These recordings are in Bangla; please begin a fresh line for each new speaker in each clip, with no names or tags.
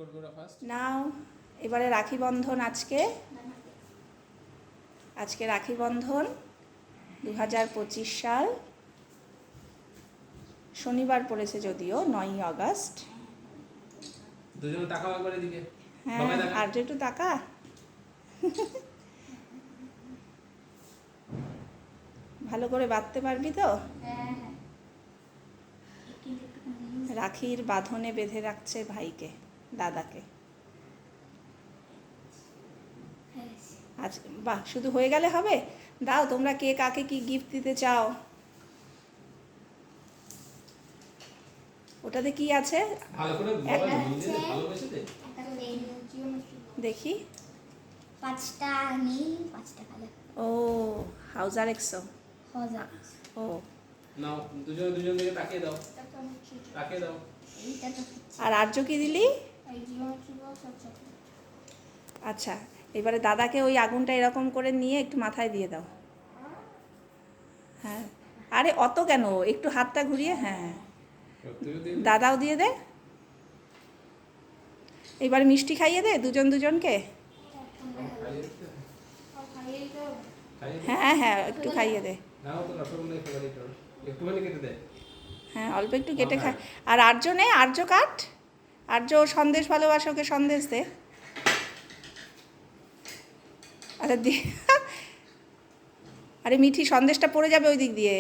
করবে ওরা ফার্স্ট?
নাও এবারে রাখি বন্ধন। আজকে রাখি বন্ধন 2025 সাল, শনিবার পড়েছে যদিও 9ই আগস্ট।
দুজনে তাকাও একবার এদিকে।
হ্যাঁ, আর একটু তাকা। ভালো করে বাঁধতে পারবি তো? রাখির বাঁধনে বেঁধে রাখছে ভাইকে, দাদাকে। আজ বাহ, শুধু হয়ে গেলে হবে? দাও তোমরা কে কাকে কি গিফট দিতে চাও। ওটাতে কি আছে
ভালো করে বল, নিজে ভালোবেসে দে।
দেখি।
5টা নীল, 5টা কালো।
ও হাউজার এক্সো। ও
নাও দুজন দিকে তাকিয়ে দাও, তাকিয়ে দাও।
এইটা তো
আর আর্য কি দিলি?
এই জিওমেট্রি বক্স আছে।
আচ্ছা, এবারে দাদাকে ওই আগুনটা এরকম করে নিয়ে একটু মাথায় দিয়ে দাও। হ্যাঁ, আরে অত কেন, একটু হাতটা ঘুরিয়ে। হ্যাঁ, দাদাও দিয়ে দে। এবার মিষ্টি খাইয়ে দে দুজনকে। হ্যাঁ হ্যাঁ, একটু খাইয়ে দে।
নাও তো রসগোল্লা একটুখানি কেটে দে।
হ্যাঁ, অল্প একটু কেটে খায়। আর আর্য নে, আর্য কাট। আর্য সন্দেশ ভালোবাসে, ওকে সন্দেশ দে। আরে দি, আরে মিঠি সন্দেশটা পড়ে যাবে ওই দিক দিয়ে।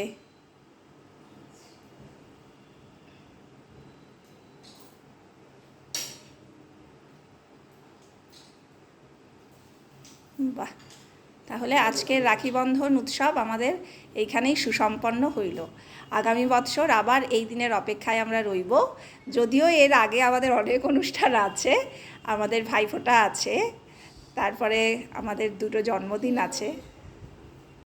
বাহ, তাহলে আজকের রাখি বন্ধন উৎসব আমাদের এইখানেই সুসম্পন্ন হইল। আগামী বৎসর আবার এই দিনের অপেক্ষায় আমরা রইব। যদিও এর আগে আমাদের অনেক অনুষ্ঠান আছে, আমাদের ভাইফোঁটা আছে, তারপরে আমাদের 2টো জন্মদিন আছে।